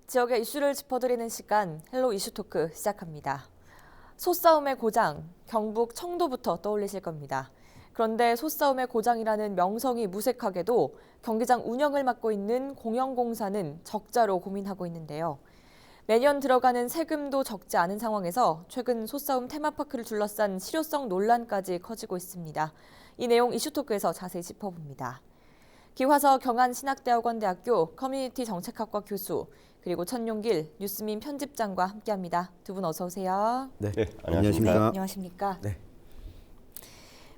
지역의 이슈를 짚어드리는 시간 헬로 이슈토크 시작합니다. 소싸움의 고장, 경북 청도부터 떠올리실 겁니다. 그런데 소싸움의 고장이라는 명성이 무색하게도 경기장 운영을 맡고 있는 공영공사는 적자로 고민하고 있는데요. 매년 들어가는 세금도 적지 않은 상황에서 최근 소싸움 테마파크를 둘러싼 실효성 논란까지 커지고 있습니다. 이 내용 이슈토크에서 자세히 짚어봅니다. 기화서 경안신학대학원대학교 커뮤니티 정책학과 교수, 그리고 천용길 뉴스민 편집장과 함께합니다. 두 분 어서 오세요. 네, 안녕하십니까. 네, 안녕하십니까. 네.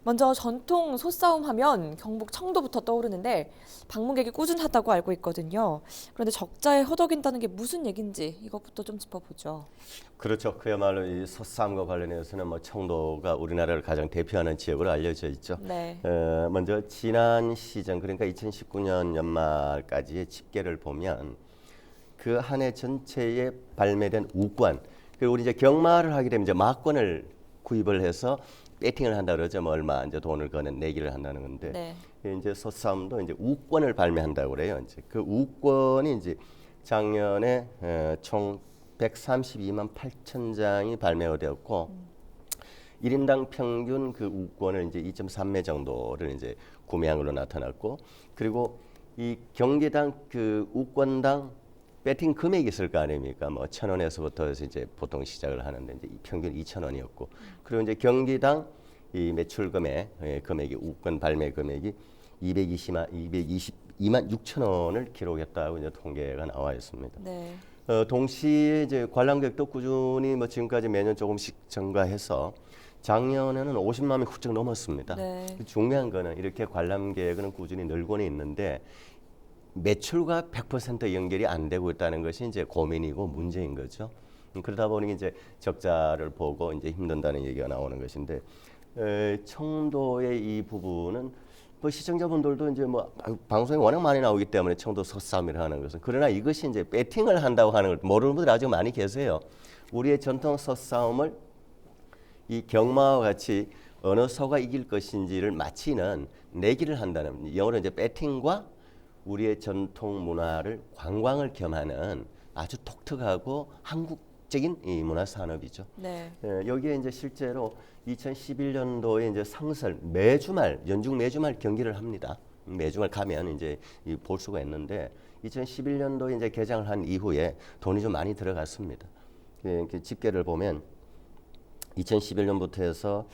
먼저 전통 소싸움 하면 경북 청도부터 떠오르는데 방문객이 꾸준하다고 알고 있거든요. 그런데 적자에 허덕인다는 게 무슨 얘기인지 이것부터 좀 짚어보죠. 그렇죠. 그야말로 이 소싸움과 관련해서는 뭐 청도가 우리나라를 가장 대표하는 지역으로 알려져 있죠. 네. 먼저 지난 시즌 그러니까 2019년 연말까지의 집계를 보면 그 한 해 전체에 발매된 우권 그리고 우리 이제 경마를 하게 되면 이제 막권을 구입을 해서 배팅을 한다 그러죠. 뭐 얼마 이제 돈을 거는 내기를 한다는 건데 네. 이제 소싸움도 이제 우권을 발매한다고 그래요. 이제 그 우권이 이제 작년에 총 132만 8천 장이 발매가 되었고 1인당 평균 그 우권을 이제 2.3매 정도를 이제 구매한 걸로 나타났고 그리고 이 경기당 그 우권당 배팅 금액이 있을 거 아닙니까? 뭐 1,000원에서부터 해서 이제 보통 시작을 하는데 이제 평균 2,000원이었고 그리고 이제 경기당 이 매출 금액이 우권 발매 금액이 222만 6천 원을 기록했다고 이제 통계가 나와 있습니다. 네. 동시에 이제 관람객도 꾸준히 뭐 지금까지 매년 조금씩 증가해서 작년에는 50만이 훌쩍 넘었습니다. 네. 중요한 거는 이렇게 관람객은 꾸준히 늘고는 있는데 매출과 100% 연결이 안 되고 있다는 것이 이제 고민이고 문제인 거죠. 그러다 보니 이제 적자를 보고 이제 힘든다는 얘기가 나오는 것인데 청도의 이 부분은 뭐 시청자분들도 이제 뭐 방송에 워낙 많이 나오기 때문에 청도 소싸움이라 하는 것은 그러나 이것이 이제 배팅을 한다고 하는 걸 모르는 분들이 아주 많이 계세요. 우리의 전통 소싸움을 이 경마와 같이 어느 소가 이길 것인지를 맞히는 내기를 한다는 영어로 이제 배팅과 우리의 전통 문화를 관광을 겸하는 아주 독특하고 한국적인 이 문화 산업이죠. 네. 여기에 이제 실제로 2011년도에 이제 상설 매주말 연중 매주말 경기를 합니다. 매주말 가면 이제 볼 수가 있는데 2011년도에 이제 개장을 한 이후에 돈이 좀 많이 들어갔습니다. 집계를 보면 2011년부터 해서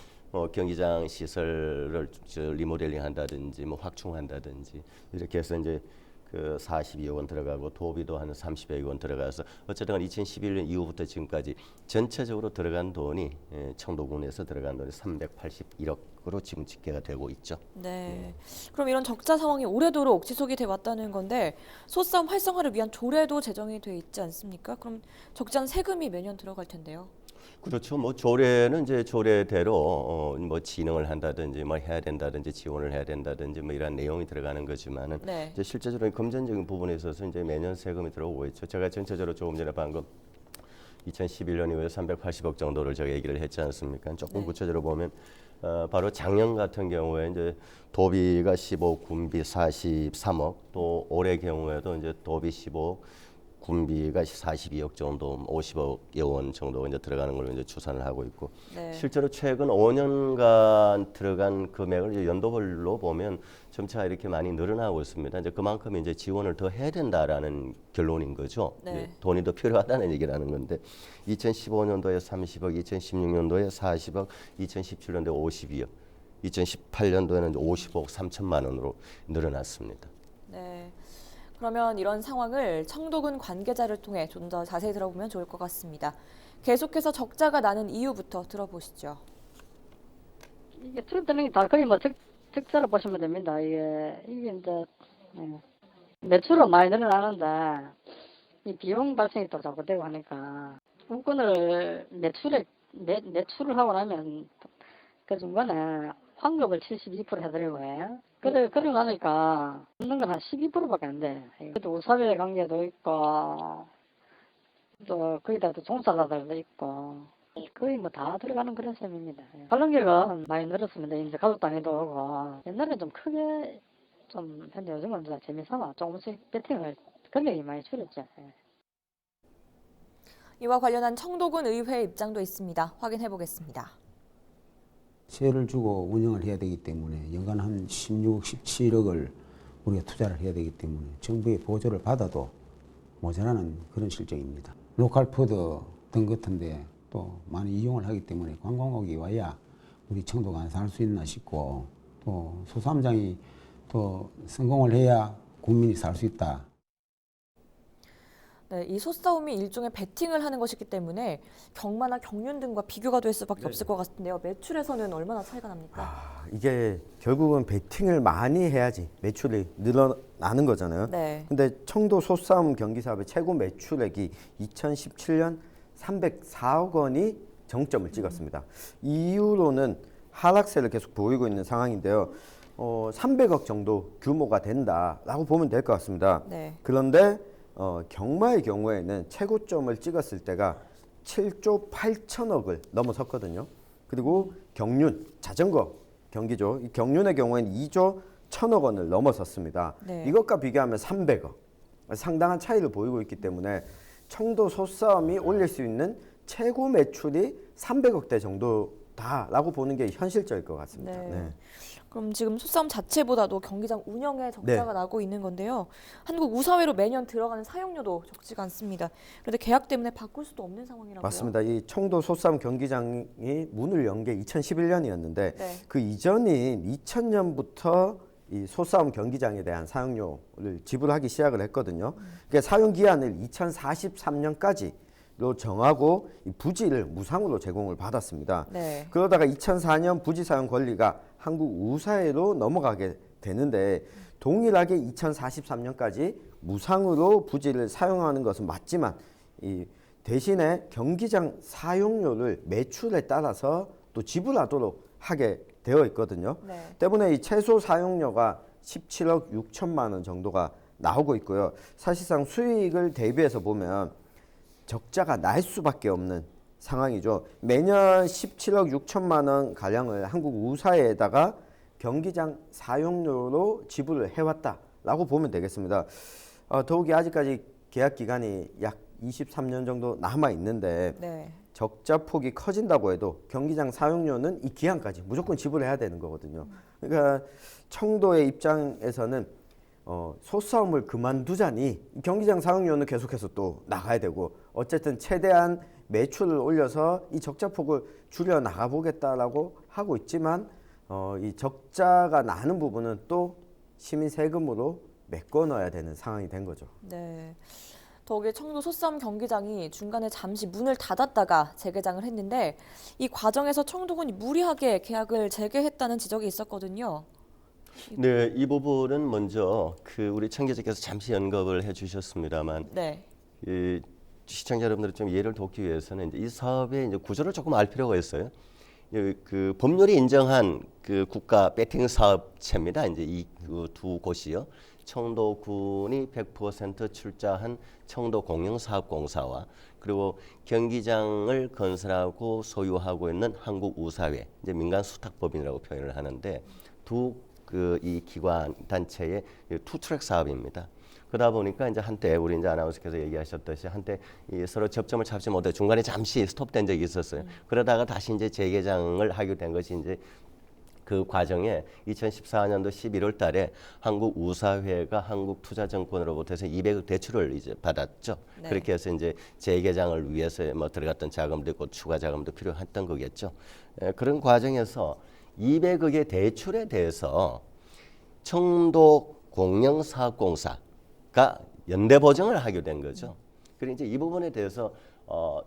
경기장 시설을 리모델링 한다든지 뭐 확충한다든지 이렇게 해서 이제 그 42억 원 들어가고 도비도 한 30억 원 들어가서 어쨌든 2011년 이후부터 지금까지 전체적으로 들어간 돈이 청도군에서 들어간 돈이 381억으로 지금 집계가 되고 있죠. 네. 그럼 이런 적자 상황이 오래도록 지속이 돼 왔다는 건데 소싸움 활성화를 위한 조례도 제정이 돼 있지 않습니까? 그럼 적자는 세금이 매년 들어갈 텐데요. 그렇죠. 뭐 조례는 이제 조례대로 뭐 진흥을 한다든지 뭐 해야 된다든지 지원을 해야 된다든지 뭐 이런 내용이 들어가는 거지만은 네. 이제 실제적으로 금전적인 부분에 있어서 이제 매년 세금이 들어오고 있죠. 제가 전체적으로 조금 전에 방금 2011년 이후에 380억 정도를 제가 얘기를 했지 않습니까? 조금 네. 구체적으로 보면 바로 작년 같은 경우에 이제 도비가 15, 군비 43억, 또 올해 경우에도 이제 도비 15억, 군비가 42억 정도, 50억여 원 정도 이제 들어가는 걸로 이제 추산을 하고 있고 네. 실제로 최근 5년간 들어간 금액을 이제 연도별로 보면 점차 이렇게 많이 늘어나고 있습니다. 이제 그만큼 이제 지원을 더 해야 된다라는 결론인 거죠. 네. 돈이 더 필요하다는 얘기라는 건데 2015년도에 30억, 2016년도에 40억, 2017년도에 52억, 2018년도에는 55억 3천만 원으로 늘어났습니다. 네. 그러면 이런 상황을 청도군 관계자를 통해 좀 더 자세히 들어보면 좋을 것 같습니다. 계속해서 적자가 나는 이유부터 들어보시죠. 이게 들어드는 게 다 거의 뭐 적자로 보시면 됩니다. 이게 이제 매출은 많이 늘어나는데 이 비용 발생이 또 자꾸 되고 하니까 국권을 매출을 하고 나면 그 중간에 환급을 72% 해드리고요. 그러니까 얻는 건 한 12%밖에 안 돼. 또 우사회 관계도 있고 또 거기다 또 종사자들도 있고 거의 뭐 다 들어가는 그런 셈입니다. 관람객은 많이 늘었습니다. 이제 가족 단위도 오고 옛날에 좀 크게 좀 현재 요즘은 좀 재미삼아 조금씩 배팅을 금액이 많이 줄었죠. 이와 관련한 청도군 의회 입장도 있습니다. 확인해 보겠습니다. 세를 주고 운영을 해야 되기 때문에 연간 한 16억, 17억을 우리가 투자를 해야 되기 때문에 정부의 보조를 받아도 모자라는 그런 실정입니다. 로컬 푸드 등 같은데 또 많이 이용을 하기 때문에 관광객이 와야 우리 청도가 안 살 수 있나 싶고 또 소삼장이 또 성공을 해야 국민이 살 수 있다. 네, 이 소싸움이 일종의 베팅을 하는 것이기 때문에 경마나 경륜 등과 비교가 될 수밖에 없을 것 같은데요. 매출에서는 얼마나 차이가 납니까? 이게 결국은 베팅을 많이 해야지 매출이 늘어나는 거잖아요. 네. 근데 청도 소싸움 경기 사업의 최고 매출액이 2017년 304억 원이 정점을 찍었습니다. 이후로는 하락세를 계속 보이고 있는 상황인데요. 300억 정도 규모가 된다라고 보면 될 것 같습니다. 네. 그런데 경마의 경우에는 최고점을 찍었을 때가 7조 8천억을 넘어섰거든요. 그리고 경륜, 자전거 경기죠. 이 경륜의 경우에는 2조 1천억 원을 넘어섰습니다. 네. 이것과 비교하면 300억. 상당한 차이를 보이고 있기 때문에 청도 소싸움이 올릴 수 있는 최고 매출이 300억대 정도다라고 보는 게 현실적일 것 같습니다. 네. 네. 그럼 지금 소싸움 자체보다도 경기장 운영에 적자가 나고 있는 건데요. 한국 우사회로 매년 들어가는 사용료도 적지가 않습니다. 그런데 계약 때문에 바꿀 수도 없는 상황이라고요. 맞습니다. 이 청도 소싸움 경기장이 문을 연 게 2011년이었는데 네. 그 이전인 2000년부터 이 소싸움 경기장에 대한 사용료를 지불하기 시작을 했거든요. 그러니까 사용 기한을 2043년까지로 정하고 이 부지를 무상으로 제공을 받았습니다. 네. 그러다가 2004년 부지 사용 권리가 한국 우사회로 넘어가게 되는데 동일하게 2043년까지 무상으로 부지를 사용하는 것은 맞지만 이 대신에 경기장 사용료를 매출에 따라서 또 지불하도록 하게 되어 있거든요. 네. 때문에 이 최소 사용료가 17억 6천만 원 정도가 나오고 있고요. 사실상 수익을 대비해서 보면 적자가 날 수밖에 없는 상황이죠. 매년 17억 6천만 원 가량을 한국 우사회에다가 경기장 사용료로 지불을 해왔다라고 보면 되겠습니다. 더욱이 아직까지 계약 기간이 약 23년 정도 남아 있는데 네. 적자 폭이 커진다고 해도 경기장 사용료는 이 기한까지 무조건 지불해야 되는 거거든요. 그러니까 청도의 입장에서는 소싸움을 그만두자니 경기장 사용료는 계속해서 또 나가야 되고 어쨌든 최대한 매출을 올려서 이 적자 폭을 줄여 나가 보겠다라고 하고 있지만 이 적자가 나는 부분은 또 시민 세금으로 메꿔 넣어야 되는 상황이 된 거죠. 네. 더욱이 청도 소싸움 경기장이 중간에 잠시 문을 닫았다가 재개장을 했는데 이 과정에서 청도군이 무리하게 계약을 재개했다는 지적이 있었거든요. 네, 이 부분은 먼저 우리 청계자께서 잠시 언급을 해주셨습니다만 네. 이 시청자 여러분들이 좀 이해를 돕기 위해서는 이제 이 사업의 이제 구조를 조금 알 필요가 있어요. 그 법률이 인정한 그 국가 배팅 사업체입니다. 이제 이 두 곳이요. 청도군이 100% 출자한 청도공영사업공사와 그리고 경기장을 건설하고 소유하고 있는 한국우사회, 이제 민간수탁법인이라고 표현을 하는데 이 기관 단체의 투트랙 사업입니다. 그러다 보니까 이제 한때 우리 이제 아나운서께서 얘기하셨듯이 한때 서로 접점을 잡지 못해 중간에 잠시 스톱된 적이 있었어요. 그러다가 다시 이제 재개장을 하게 된 것이 이제 그 과정에 2014년도 11월 달에 한국우사회가 한국투자증권으로부터 200억 대출을 이제 받았죠. 네. 그렇게 해서 이제 재개장을 위해서 뭐 들어갔던 자금도 있고 추가 자금도 필요했던 거겠죠. 그런 과정에서 200억의 대출에 대해서 청도공영사업공사가 연대 보증을 하게 된 거죠. 그리고 이제 이 부분에 대해서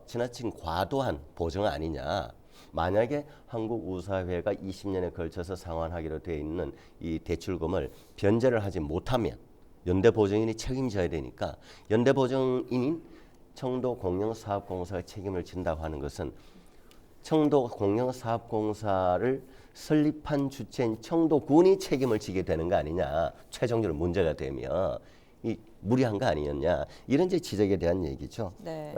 지나친 과도한 보증 아니냐. 만약에 한국우사회가 20년에 걸쳐서 상환하기로 되어 있는 이 대출금을 변제를 하지 못하면 연대보증인이 책임져야 되니까 연대보증인인 청도공영사업공사가 책임을 진다고 하는 것은 청도공영사업공사를 설립한 주체인 청도군이 책임을 지게 되는 거 아니냐. 최종적으로 문제가 되면 무리한 거 아니었냐. 이런 이제 지적에 대한 얘기죠. 네.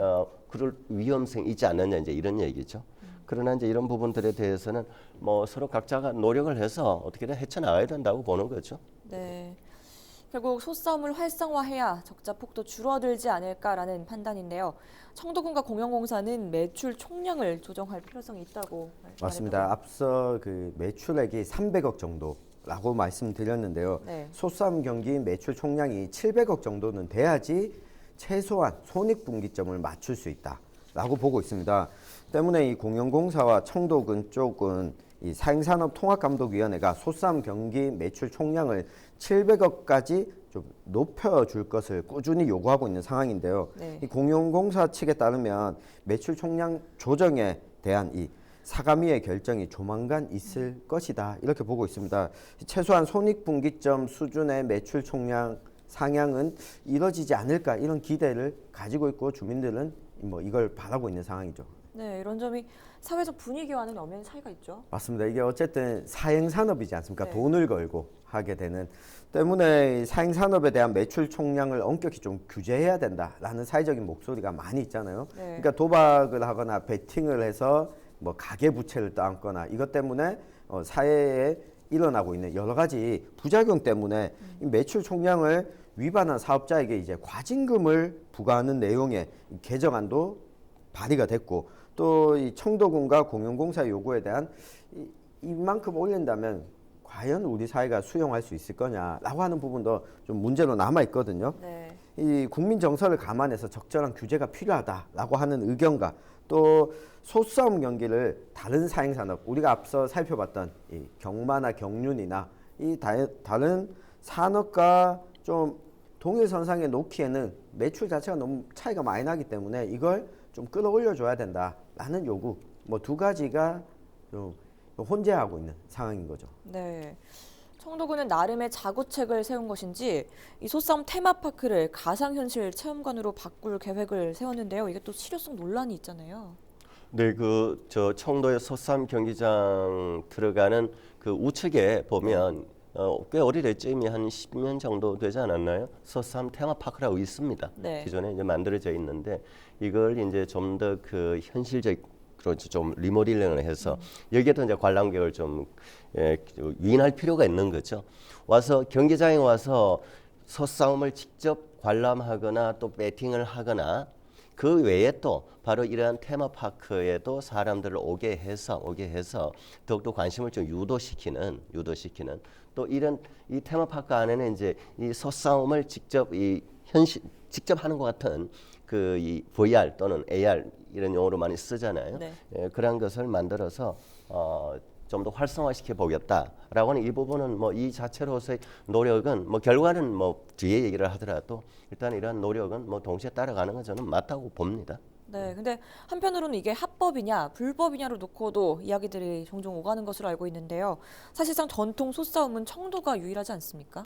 그럴 위험성이 있지 않느냐 이제 이런 얘기죠. 그러나 이제 이런 부분들에 대해서는 뭐 서로 각자가 노력을 해서 어떻게든 헤쳐나가야 된다고 보는 거죠. 네. 결국 소싸움을 활성화해야 적자 폭도 줄어들지 않을까라는 판단인데요. 청도군과 공영공사는 매출 총량을 조정할 필요성이 있다고 맞습니다. 앞서 그 매출액이 300억 정도라고 말씀드렸는데요. 네. 소싸움 경기 매출 총량이 700억 정도는 돼야지 최소한 손익분기점을 맞출 수 있다라고 보고 있습니다. 때문에 이 공영공사와 청도군 쪽은 이 사행산업통합감독위원회가 소싸움 경기 매출 총량을 700억까지 좀 높여줄 것을 꾸준히 요구하고 있는 상황인데요. 네. 이 공영공사 측에 따르면 매출 총량 조정에 대한 이 사감위의 결정이 조만간 있을 것이다 이렇게 보고 있습니다. 최소한 손익분기점 수준의 매출 총량 상향은 이뤄지지 않을까 이런 기대를 가지고 있고 주민들은 뭐 이걸 바라고 있는 상황이죠. 네, 이런 점이 사회적 분위기와는 엄연히 차이가 있죠. 맞습니다. 이게 어쨌든 사행산업이지 않습니까? 네. 돈을 걸고 하게 되는 때문에 사행산업에 대한 매출 총량을 엄격히 좀 규제해야 된다라는 사회적인 목소리가 많이 있잖아요. 네. 그러니까 도박을 하거나 베팅을 해서 뭐 가계부채를 떠안거나 이것 때문에 사회에 일어나고 있는 여러 가지 부작용 때문에 이 매출 총량을 위반한 사업자에게 이제 과징금을 부과하는 내용의 개정안도 발의가 됐고 또 이 청도군과 공영공사 요구에 대한 이만큼 올린다면 과연 우리 사회가 수용할 수 있을 거냐라고 하는 부분도 좀 문제로 남아 있거든요. 네. 이 국민 정서를 감안해서 적절한 규제가 필요하다라고 하는 의견과 또 소싸움 경기를 다른 사행산업 우리가 앞서 살펴봤던 이 경마나 경륜이나 이 다른 산업과 좀 동일선상에 놓기에는 매출 자체가 너무 차이가 많이 나기 때문에 이걸 좀 끌어올려 줘야 된다라는 요구 뭐 두 가지가 좀 혼재하고 있는 상황인 거죠. 네. 청도군은 나름의 자구책을 세운 것인지 이 소싸움 테마파크를 가상현실 체험관으로 바꿀 계획을 세웠는데요. 이게 또 실효성 논란이 있잖아요. 네, 그 저 청도의 소싸움 경기장 들어가는 그 우측에 보면 꽤 오래됐죠. 이미 한 10년 정도 되지 않았나요? 소싸움 테마파크라고 있습니다. 네. 기존에 이제 만들어져 있는데 이걸 이제 좀 더 그 현실적으로 좀 리모델링을 해서 여기에도 이제 관람객을 좀 유인할 필요가 있는 거죠. 와서 경기장에 와서 소싸움을 직접 관람하거나 또 배팅을 하거나 그 외에 또 바로 이러한 테마파크에도 사람들을 오게 해서 더욱더 관심을 좀 유도시키는 또 이런 이 테마파크 안에는 이제 이 소싸움을 직접 직접 하는 것 같은 그 이 VR 또는 AR 이런 용어로 많이 쓰잖아요. 네. 그런 것을 만들어서 좀 더 활성화시켜 보겠다라고 하는 이 부분은 뭐 이 자체로서의 노력은 뭐 결과는 뭐 뒤에 얘기를 하더라도 일단 이러한 노력은 뭐 동시에 따라가는 건 저는 맞다고 봅니다. 네, 근데 한편으로는 이게 합법이냐 불법이냐로 놓고도 이야기들이 종종 오가는 것으로 알고 있는데요. 사실상 전통 소싸움은 청도가 유일하지 않습니까?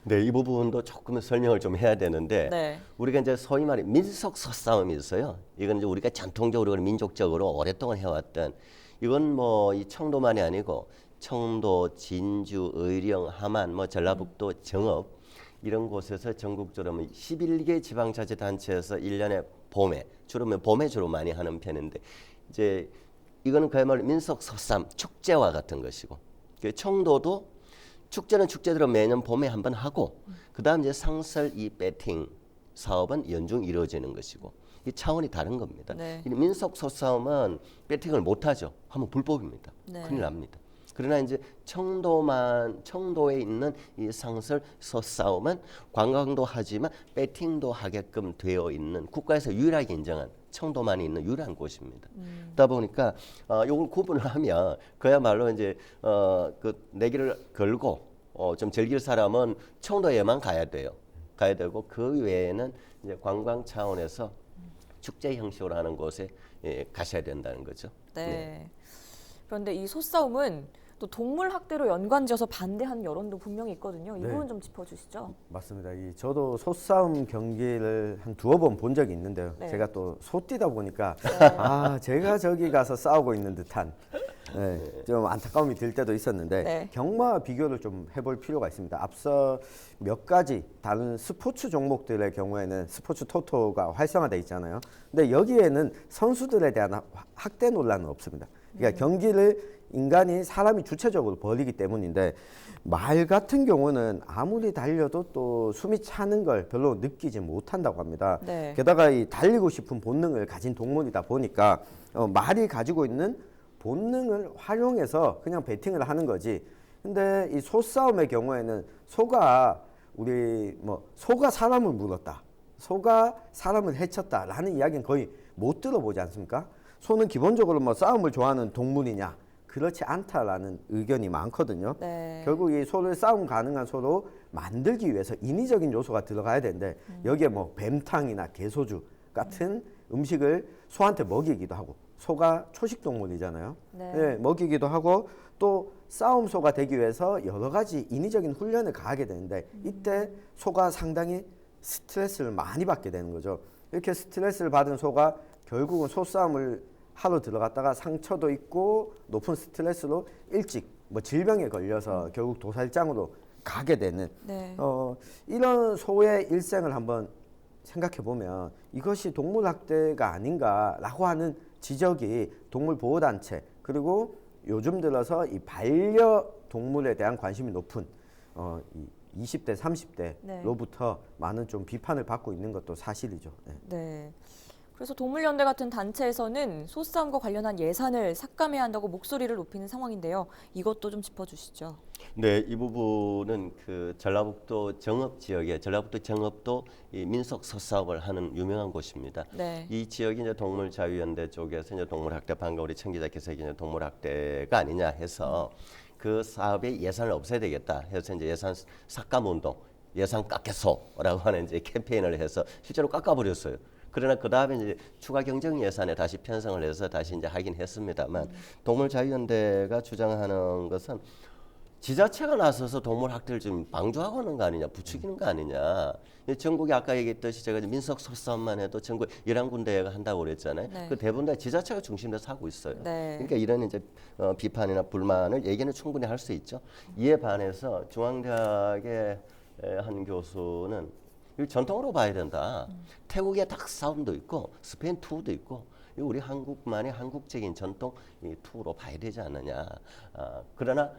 네, 이 부분도 조금 설명을 좀 해야 되는데 네. 우리가 이제 소위 말해 민속 소싸움이 있어요. 이건 이제 우리가 전통적으로 민족적으로 오랫동안 해왔던 이건 뭐 이 청도만이 아니고 청도, 진주, 의령, 함안, 뭐 전라북도, 정읍 이런 곳에서 전국적으로 11개 지방자치단체에서 1년에 봄에 주로 많이 하는 편인데 이제 이거는 그야말로 민속 소싸움 축제와 같은 것이고 그 청도도 축제는 축제대로 매년 봄에 한번 하고 그다음 이제 상설 이 배팅 사업은 연중 이루어지는 것이고 이 차원이 다른 겁니다. 네. 이 민속 소싸움은 배팅을 못 하죠. 하면 불법입니다. 네. 큰일 납니다. 그러나 이제 청도에 있는 이 상설 소싸움은 관광도 하지만 배팅도 하게끔 되어 있는 국가에서 유일하게 인정한 청도만이 있는 유일한 곳입니다. 그러다 보니까 이걸 구분을 하면 그야말로 이제 그 내기를 걸고 좀 즐길 사람은 청도에만 가야 되고 그 외에는 이제 관광 차원에서 축제 형식으로 하는 곳에 가셔야 된다는 거죠. 네. 그런데 이 소싸움은 또 동물 학대로 연관지어서 반대하는 여론도 분명히 있거든요. 이 네. 부분 좀 짚어주시죠. 맞습니다. 저도 소싸움 경기를 한 두어 번 본 적이 있는데요. 네. 제가 또 소뛰다 보니까 제가 저기 가서 싸우고 있는 듯한 좀 안타까움이 들 때도 있었는데 네. 경마와 비교를 좀 해볼 필요가 있습니다. 앞서 몇 가지 다른 스포츠 종목들의 경우에는 스포츠 토토가 활성화돼 있잖아요. 근데 여기에는 선수들에 대한 학대 논란은 없습니다. 그러니까 경기를 인간이 사람이 주체적으로 벌이기 때문인데 말 같은 경우는 아무리 달려도 또 숨이 차는 걸 별로 느끼지 못한다고 합니다. 네. 게다가 이 달리고 싶은 본능을 가진 동물이다 보니까 말이 가지고 있는 본능을 활용해서 그냥 배팅을 하는 거지. 근데 이 소싸움의 경우에는 소가 소가 사람을 물었다, 소가 사람을 해쳤다라는 이야기는 거의 못 들어보지 않습니까? 소는 기본적으로 뭐 싸움을 좋아하는 동물이냐? 그렇지 않다라는 의견이 많거든요. 네. 결국 이 소를 싸움 가능한 소로 만들기 위해서 인위적인 요소가 들어가야 되는데 여기에 뭐 뱀탕이나 개소주 같은 음식을 소한테 먹이기도 하고, 소가 초식 동물이잖아요. 네. 네, 먹이기도 하고 또 싸움소가 되기 위해서 여러 가지 인위적인 훈련을 가하게 되는데 이때 소가 상당히 스트레스를 많이 받게 되는 거죠. 이렇게 스트레스를 받은 소가 결국은 소싸움을 하러 들어갔다가 상처도 있고 높은 스트레스로 일찍 뭐 질병에 걸려서 결국 도살장으로 가게 되는 네. 이런 소의 일생을 한번 생각해 보면 이것이 동물학대가 아닌가라고 하는 지적이 동물보호단체 그리고 요즘 들어서 이 반려동물에 대한 관심이 높은 이 20대, 30대로부터 많은 좀 비판을 받고 있는 것도 사실이죠. 네. 네. 그래서 동물연대 같은 단체에서는 소싸움과 관련한 예산을 삭감해야 한다고 목소리를 높이는 상황인데요. 이것도 좀 짚어주시죠. 네, 이 부분은 그 전라북도 정읍 지역에 전라북도 정읍도 이 민속 소싸움을 하는 유명한 곳입니다. 네. 이 지역이 이제 동물자유연대 쪽에서 이제 동물학대 방금 우리 청기자께서 이제 동물학대가 아니냐 해서 그 사업의 예산을 없애야 되겠다 해서 이제 예산 삭감 운동, 예산 깎겠소라고 하는 이제 캠페인을 해서 실제로 깎아버렸어요. 그러나 그 다음에 이제 추가 경정 예산에 다시 편성을 해서 다시 이제 하긴 했습니다만 동물자유연대가 주장하는 것은 지자체가 나서서 동물 학대를 좀 방조하고 하는 거 아니냐, 부추기는 거 아니냐. 전국에 아까 얘기했듯이 제가 민속 소싸움만 해도 전국 11군데가 한다고 그랬잖아요. 네. 그 대부분 다 지자체가 중심돼서 하고 있어요. 네. 그러니까 이런 이제 비판이나 불만을 얘기는 충분히 할 수 있죠. 이에 반해서 중앙대학의 한 교수는 이걸 전통으로 봐야 된다. 태국의 닭 싸움도 있고 스페인 투도 있고 우리 한국만의 한국적인 전통 이 투로 봐야 되지 않느냐. 그러나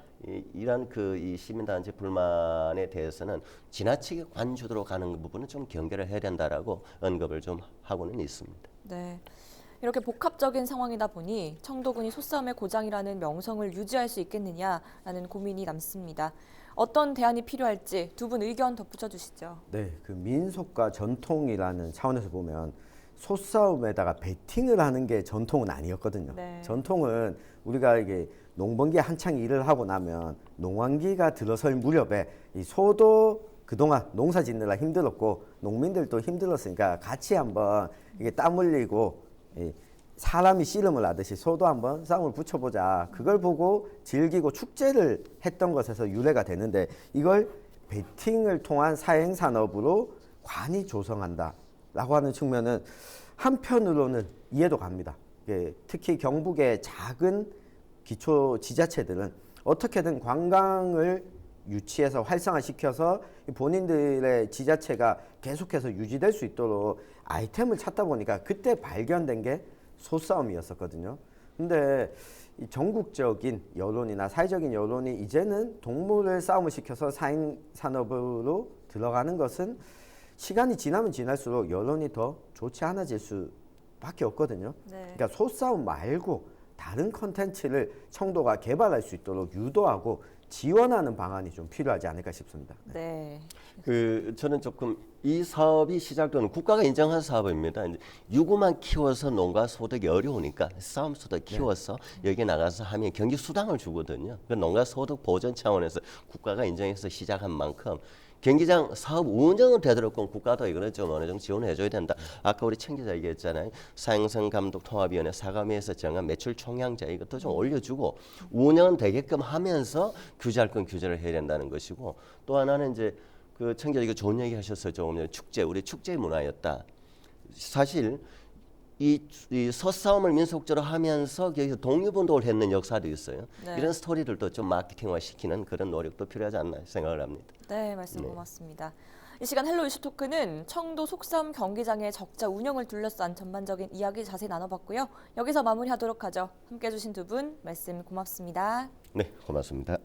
이런 이 시민단체 불만에 대해서는 지나치게 관주도로 가는 부분은 좀 경계를 해야 된다라고 언급을 좀 하고는 있습니다. 네. 이렇게 복합적인 상황이다 보니 청도군이 소싸움의 고장이라는 명성을 유지할 수 있겠느냐라는 고민이 남습니다. 어떤 대안이 필요할지 두 분 의견 덧붙여 주시죠. 네, 그 민속과 전통이라는 차원에서 보면 소싸움에다가 베팅을 하는 게 전통은 아니었거든요. 네. 전통은 우리가 이게 농번기에 한창 일을 하고 나면 농한기가 들어설 무렵에 이 소도 그동안 농사 짓느라 힘들었고 농민들도 힘들었으니까 같이 한번 이게 땀 흘리고 사람이 씨름을 하듯이 소도 한번 싸움을 붙여보자. 그걸 보고 즐기고 축제를 했던 것에서 유래가 되는데 이걸 베팅을 통한 사행산업으로 관이 조성한다라고 하는 측면은 한편으로는 이해도 갑니다. 특히 경북의 작은 기초 지자체들은 어떻게든 관광을 유치해서 활성화시켜서 본인들의 지자체가 계속해서 유지될 수 있도록 아이템을 찾다 보니까 그때 발견된 게 소싸움이었었거든요. 근데 이 전국적인 여론이나 사회적인 여론이 이제는 동물을 싸움을 시켜서 사행 산업으로 들어가는 것은 시간이 지나면 지날수록 여론이 더 좋지 않아질 수밖에 없거든요. 네. 그러니까 소싸움 말고 다른 컨텐츠를 청도가 개발할 수 있도록 유도하고 지원하는 방안이 좀 필요하지 않을까 싶습니다. 네. 저는 조금 이 사업이 시작되는 국가가 인정한 사업입니다. 이제 유구만 키워서 농가 소득이 어려우니까 싸움 소득 키워서 여기 나가서 하면 경기 수당을 주거든요. 그 농가 소득 보전 차원에서 국가가 인정해서 시작한 만큼 경기장 사업 운영은 되도록 국가도 이거는 좀 어느 정도 지원해 줘야 된다. 아까 우리 청 기자 얘기했잖아요. 사행성 감독 통합위원회 사감위에서 정한 매출 총량자 이것도 좀 올려주고 운영은 되게끔 하면서 규제할 건 규제를 해야 된다는 것이고 또 하나는 이제 그 청 기자 이거 좋은 얘기 하셨어요. 조금 전에 축제 우리 축제 문화였다. 사실 이 소싸움을 민속적으로 하면서 여기서 독립운동을 했는 역사도 있어요. 네. 이런 스토리들도 좀 마케팅화 시키는 그런 노력도 필요하지 않나 생각을 합니다. 네, 말씀 네. 고맙습니다. 이 시간 헬로 이슈 토크는 청도 속싸움 경기장의 적자 운영을 둘러싼 전반적인 이야기 자세히 나눠봤고요. 여기서 마무리하도록 하죠. 함께해 주신 두 분 말씀 고맙습니다. 네, 고맙습니다.